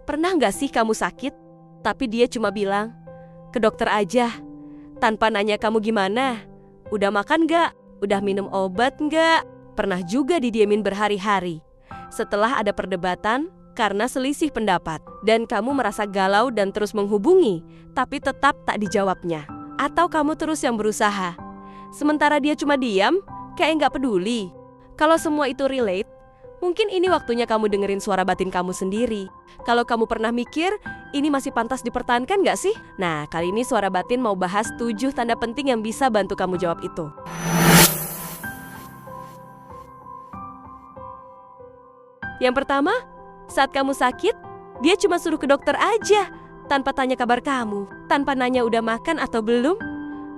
Pernah nggak sih kamu sakit, tapi dia cuma bilang, ke dokter aja, tanpa nanya kamu gimana? Udah makan nggak? Udah minum obat nggak? Pernah juga didiemin berhari-hari. Setelah ada perdebatan karena selisih pendapat, dan kamu merasa galau dan terus menghubungi, tapi tetap tak dijawabnya. Atau kamu terus yang berusaha, sementara dia cuma diam, kayak nggak peduli. Kalau semua itu relate, mungkin ini waktunya kamu dengerin suara batin kamu sendiri. Kalau kamu pernah mikir, ini masih pantas dipertahankan nggak sih? Nah, kali ini suara batin mau bahas 7 tanda penting yang bisa bantu kamu jawab itu. Yang pertama, saat kamu sakit, dia cuma suruh ke dokter aja, tanpa tanya kabar kamu, tanpa nanya udah makan atau belum,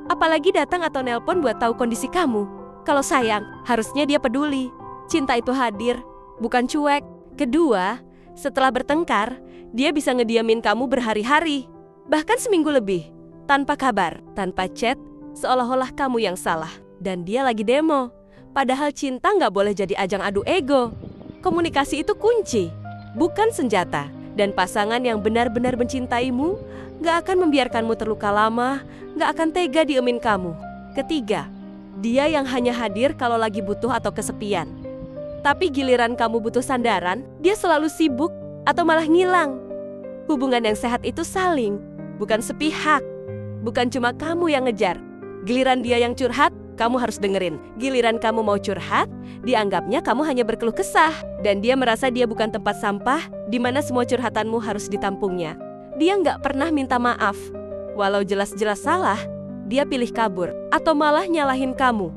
apalagi datang atau nelpon buat tahu kondisi kamu. Kalau sayang, harusnya dia peduli. Cinta itu hadir, bukan cuek. Kedua, setelah bertengkar, dia bisa ngediamin kamu berhari-hari, bahkan seminggu lebih, tanpa kabar, tanpa chat, seolah-olah kamu yang salah. Dan dia lagi demo, padahal cinta nggak boleh jadi ajang adu ego. Komunikasi itu kunci, bukan senjata. Dan pasangan yang benar-benar mencintaimu nggak akan membiarkanmu terluka lama, nggak akan tega diemin kamu. Ketiga, dia yang hanya hadir kalau lagi butuh atau kesepian. Tapi giliran kamu butuh sandaran, dia selalu sibuk atau malah ngilang. Hubungan yang sehat itu saling, bukan sepihak. Bukan cuma kamu yang ngejar. Giliran dia yang curhat, kamu harus dengerin. Giliran kamu mau curhat, dianggapnya kamu hanya berkeluh kesah. Dan dia merasa dia bukan tempat sampah, di mana semua curhatanmu harus ditampungnya. Dia nggak pernah minta maaf. Walau jelas-jelas salah, dia pilih kabur atau malah nyalahin kamu.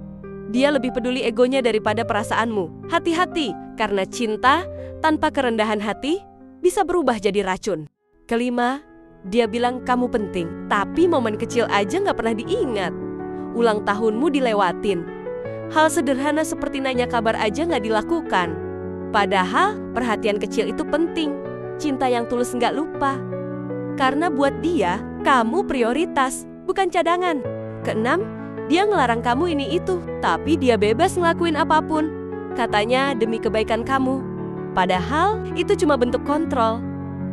Dia lebih peduli egonya daripada perasaanmu. Hati-hati, karena cinta tanpa kerendahan hati bisa berubah jadi racun. Kelima, dia bilang kamu penting, tapi momen kecil aja nggak pernah diingat. Ulang tahunmu dilewatin. Hal sederhana seperti nanya kabar aja nggak dilakukan. Padahal perhatian kecil itu penting. Cinta yang tulus nggak lupa. Karena buat dia, kamu prioritas, bukan cadangan. Keenam, dia ngelarang kamu ini itu, tapi dia bebas ngelakuin apapun. Katanya demi kebaikan kamu. Padahal itu cuma bentuk kontrol.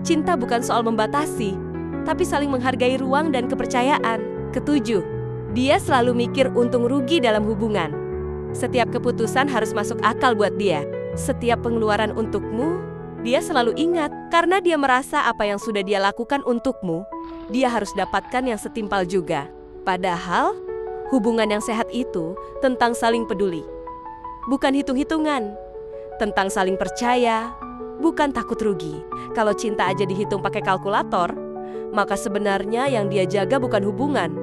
Cinta bukan soal membatasi, tapi saling menghargai ruang dan kepercayaan. Ketujuh, dia selalu mikir untung rugi dalam hubungan. Setiap keputusan harus masuk akal buat dia. Setiap pengeluaran untukmu, dia selalu ingat. Karena dia merasa apa yang sudah dia lakukan untukmu, dia harus dapatkan yang setimpal juga. Padahal, hubungan yang sehat itu tentang saling peduli. Bukan hitung-hitungan. Tentang saling percaya, bukan takut rugi. Kalau cinta aja dihitung pakai kalkulator, maka sebenarnya yang dia jaga bukan hubungan,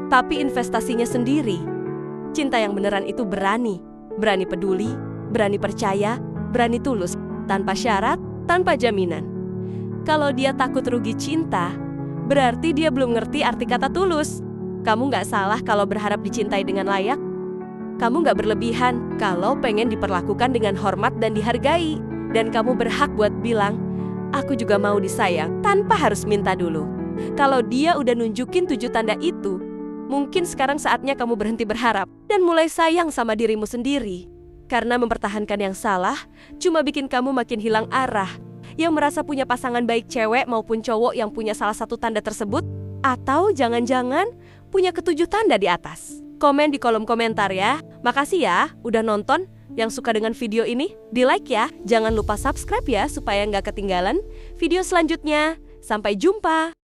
tapi investasinya sendiri. Cinta yang beneran itu berani. Berani peduli, berani percaya, berani tulus. Tanpa syarat, tanpa jaminan. Kalau dia takut rugi cinta, berarti dia belum ngerti arti kata tulus. Kamu nggak salah kalau berharap dicintai dengan layak. Kamu nggak berlebihan kalau pengen diperlakukan dengan hormat dan dihargai. Dan kamu berhak buat bilang, aku juga mau disayang, tanpa harus minta dulu. Kalau dia udah nunjukin 7 tanda itu, mungkin sekarang saatnya kamu berhenti berharap dan mulai sayang sama dirimu sendiri. Karena mempertahankan yang salah cuma bikin kamu makin hilang arah. Yang merasa punya pasangan baik cewek maupun cowok yang punya salah satu tanda tersebut, atau jangan-jangan punya ke-7 tanda di atas. Komen di kolom komentar ya. Makasih ya udah nonton. Yang suka dengan video ini, di like ya. Jangan lupa subscribe ya supaya nggak ketinggalan video selanjutnya. Sampai jumpa.